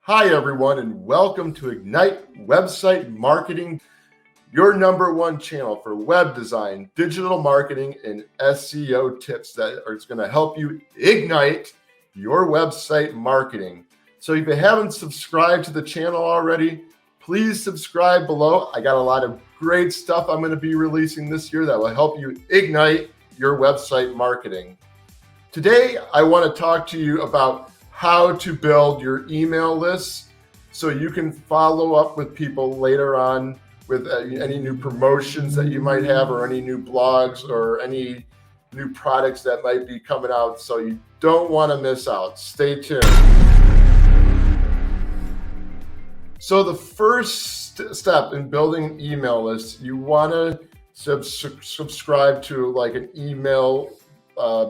Hi, everyone, and welcome to Ignite Website Marketing, your number one channel for web design, digital marketing, and SEO tips that are going to help you ignite your website marketing. So if you haven't subscribed to the channel already, please subscribe below. I got a lot of great stuff I'm going to be releasing this year that will help you ignite your website marketing. Today, I want to talk to you about how to build your email lists so you can follow up with people later on with any new promotions that you might have, or any new blogs, or any new products that might be coming out. So you don't want to miss out. Stay tuned. So the first step in building an email list, you want to subscribe to like an email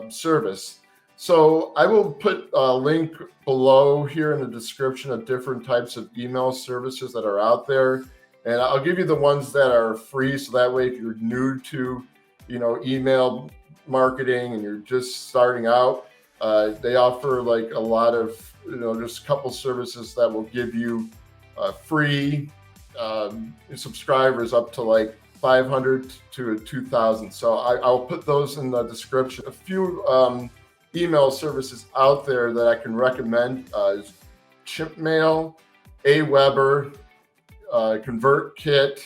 service. So I will put a link below here in the description of different types of email services that are out there. And I'll give you the ones that are free. So that way, if you're new to, email marketing and you're just starting out, they offer like a lot of, just a couple services that will give you free subscribers up to like 500 to 2,000. So I'll put those in the description. A few email services out there that I can recommend is Chimpmail, Aweber, ConvertKit,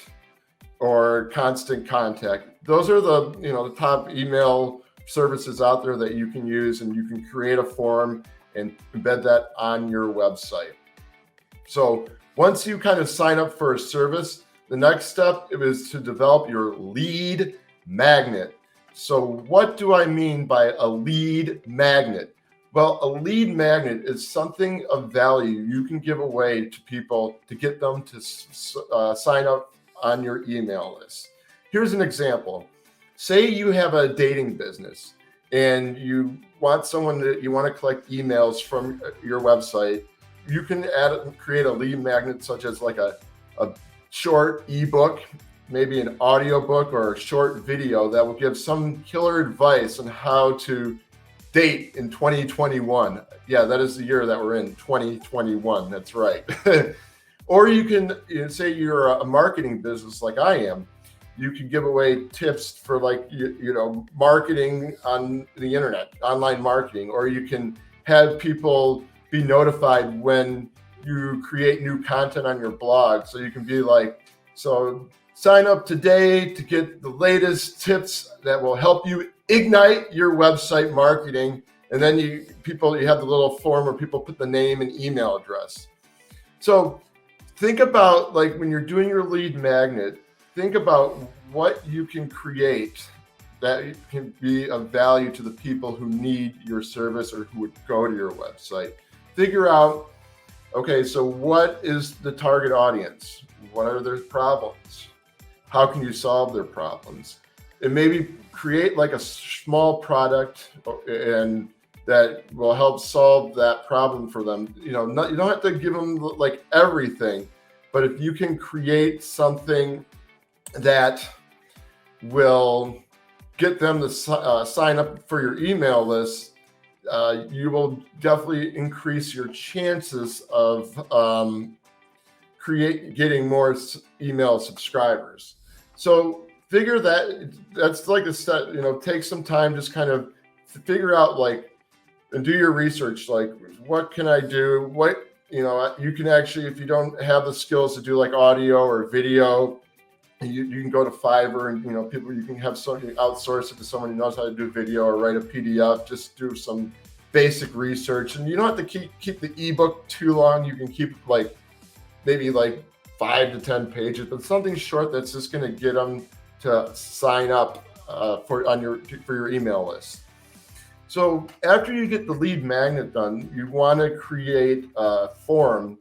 or Constant Contact. Those are the the top email services out there that you can use, and you can create a form and embed that on your website. So once you kind of sign up for a service, the next step is to develop your lead magnet. So what do I mean by a lead magnet? Well, a lead magnet is something of value you can give away to people to get them to sign up on your email list. Here's an example. Say you have a dating business and you want to collect emails from your website. You can create a lead magnet such as like a short ebook, maybe an audiobook or a short video that will give some killer advice on how to date in 2021. Yeah, that is the year that we're in, 2021. That's right. Or you can say you're a marketing business like I am. You can give away tips for like, marketing on the internet, online marketing, or you can have people be notified when you create new content on your blog. So you can be like, sign up today to get the latest tips that will help you ignite your website marketing. And then you have the little form where people put the name and email address. So think about, like, when you're doing your lead magnet, think about what you can create that can be of value to the people who need your service or who would go to your website. Figure out, okay, so what is the target audience? What are their problems? How can you solve their problems? And maybe create like a small product and that will help solve that problem for them. You don't have to give them like everything, but if you can create something that will get them to sign up for your email list, you will definitely increase your chances of getting more email subscribers. So figure that's like a step, take some time, just kind of figure out and do your research. Like, what can I do? What, you can actually, if you don't have the skills to do like audio or video, you can go to Fiverr and, you can have somebody outsource it to someone who knows how to do video or write a PDF, just do some basic research. And you don't have to keep the ebook too long. You can keep maybe 5 to 10 pages, but something short that's just going to get them to sign up for your email list. So after you get the lead magnet done, you want to create a form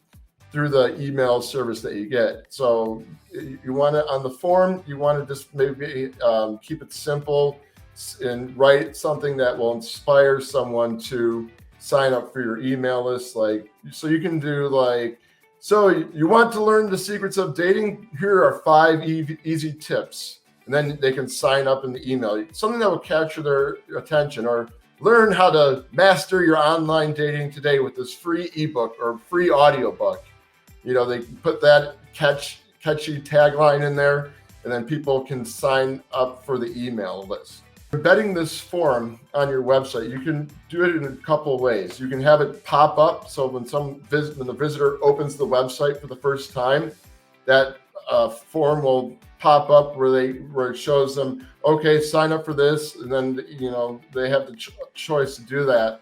through the email service that you get. So you want to, on the form, you want to just maybe keep it simple and write something that will inspire someone to sign up for your email list. So you can do so you want to learn the secrets of dating? Here are 5 easy tips. And then they can sign up in the email. Something that will capture their attention. Or learn how to master your online dating today with this free ebook or free audiobook. They put that catchy tagline in there, and then people can sign up for the email list. Embedding this form on your website, you can do it in a couple of ways. You can have it pop up, so when the visitor opens the website for the first time, that form will pop up where it shows them, okay, sign up for this, and then they have the choice to do that.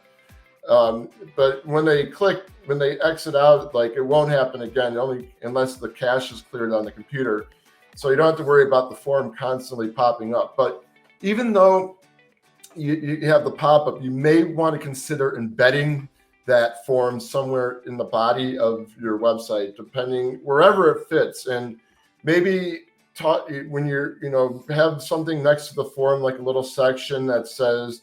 But when they exit out, it won't happen again, only unless the cache is cleared on the computer. So you don't have to worry about the form constantly popping up. But even though you have the pop-up, you may want to consider embedding that form somewhere in the body of your website, depending wherever it fits. And maybe when have something next to the form, like a little section that says,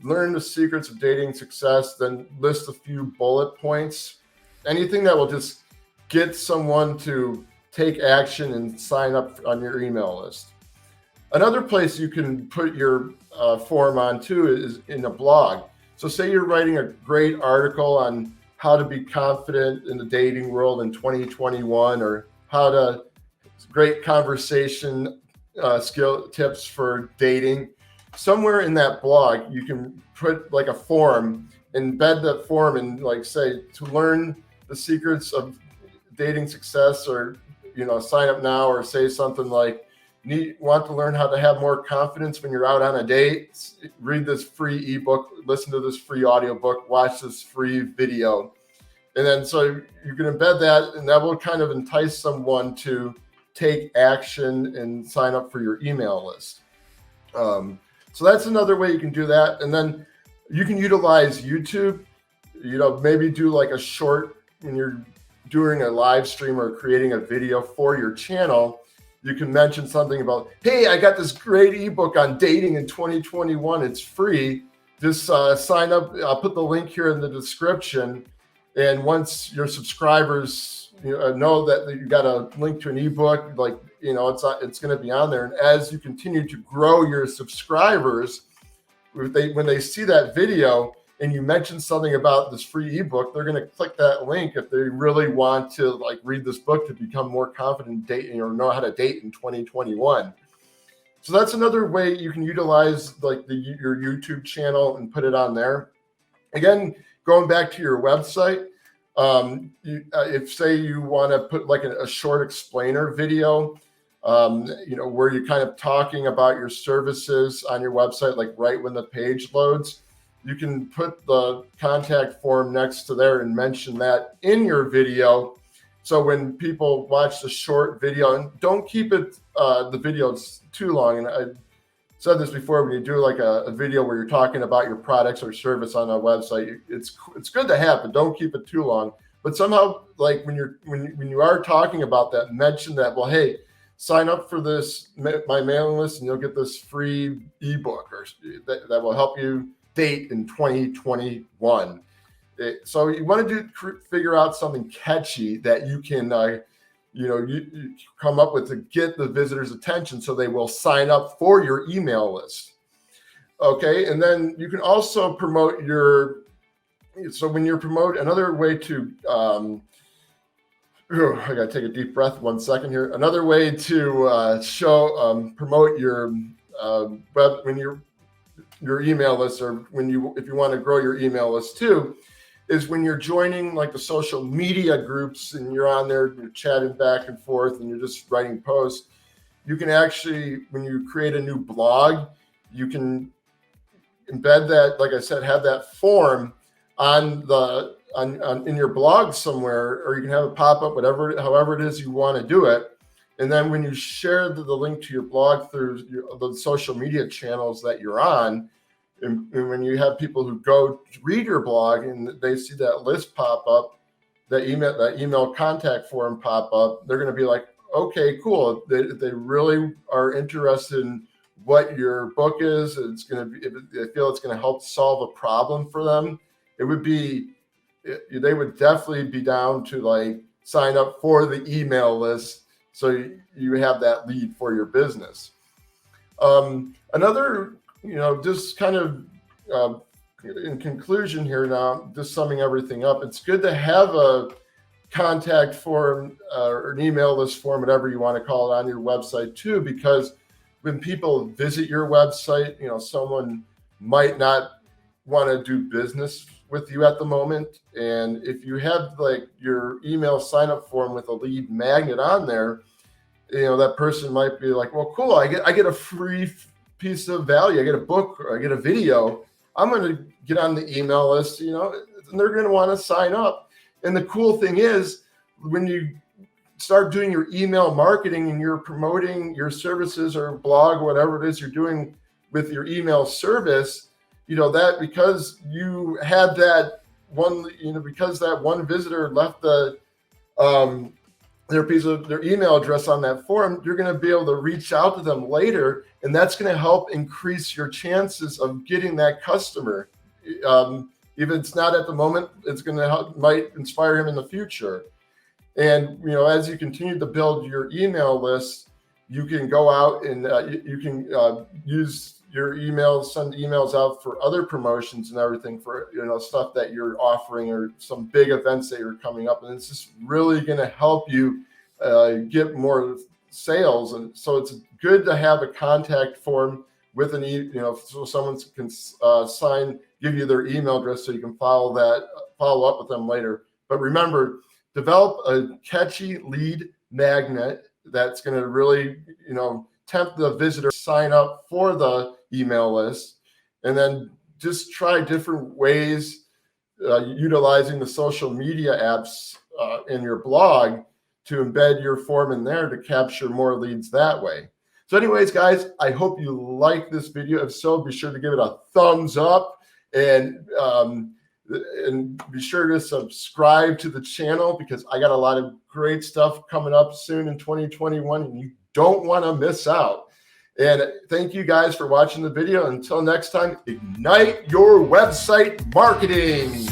learn the secrets of dating success, then list a few bullet points, anything that will just get someone to take action and sign up on your email list. Another place you can put your form on too is in a blog. So say you're writing a great article on how to be confident in the dating world in 2021, or great conversation skill tips for dating. Somewhere in that blog, you can put a form, embed that form, and say, to learn the secrets of dating success, or sign up now, or say something like, want to learn how to have more confidence when you're out on a date? Read this free ebook, listen to this free audiobook, watch this free video. And then so you can embed that, and that will kind of entice someone to take action and sign up for your email list. So that's another way you can do that. And then you can utilize YouTube, maybe do a short, when you're doing a live stream or creating a video for your channel, you can mention something about, hey, I got this great ebook on dating in 2021. It's free. Just sign up. I'll put the link here in the description. And once your subscribers know that you got a link to an ebook, it's going to be on there. And as you continue to grow your subscribers, when they see that video and you mention something about this free ebook, they're going to click that link if they really want to read this book to become more confident dating, or know how to date in 2021. So that's another way you can utilize your YouTube channel and put it on there. Again, going back to your website, if say you want to put a short explainer video, where you're kind of talking about your services on your website, right when the page loads, you can put the contact form next to there and mention that in your video. So when people watch the short video, and don't keep it the videos too long. And I said this before, when you do a video where you're talking about your products or service on a website, it's good to have, but don't keep it too long. But somehow, when you are talking about that, mention that, well, hey, sign up for my mailing list, and you'll get this free ebook, or that will help you date in 2021. So you want to figure out something catchy that you can you come up with to get the visitor's attention, so they will sign up for your email list. Okay, and then you can also promote when you promote, another way to I gotta take a deep breath 1 second here. Another way to promote your your email list, or if you want to grow your email list too, is when you're joining the social media groups, and you're on there, you're chatting back and forth, and you're just writing posts. You can actually, when you create a new blog, you can embed that, like I said, have that form on in your blog somewhere, or you can have it pop up, however it is you want to do it. And then when you share the link to your blog through the social media channels that you're on, and when you have people who go to read your blog and they see that list pop up, that email contact form pop up, they're going to be like, okay, cool. They really are interested in what your book is. It's going to be, if they feel it's going to help solve a problem for them, they would definitely be down to sign up for the email list, so you have that lead for your business. Another, just kind of in conclusion here now, just summing everything up, it's good to have a contact form or an email list form, whatever you want to call it, on your website too, because when people visit your website, someone might not want to do business with you at the moment. And if you have like your email sign up form with a lead magnet on there, that person might be like, well, cool, I get a free piece of value. I get a book or I get a video. I'm going to get on the email list, and they're going to want to sign up. And the cool thing is, when you start doing your email marketing and you're promoting your services or blog, or whatever it is you're doing with your email service, that because you had that one, because that one visitor left their email address on that form, you're going to be able to reach out to them later, and that's going to help increase your chances of getting that customer. If it's not at the moment, it's going to help, might inspire him in the future. And as you continue to build your email list, you can go out and you can use your emails, send emails out for other promotions and everything, for stuff that you're offering or some big events that you're coming up, and it's just really going to help you get more sales. And so it's good to have a contact form with an so someone can give you their email address so you can follow up with them later. But remember, develop a catchy lead magnet that's going to really tempt the visitor to sign up for the email list, and then just try different ways utilizing the social media apps in your blog to embed your form in there to capture more leads that way. So anyways, guys, I hope you like this video. If so, be sure to give it a thumbs up, and be sure to subscribe to the channel, because I got a lot of great stuff coming up soon in 2021, and you don't want to miss out. And thank you guys for watching the video. Until next time, ignite your website marketing.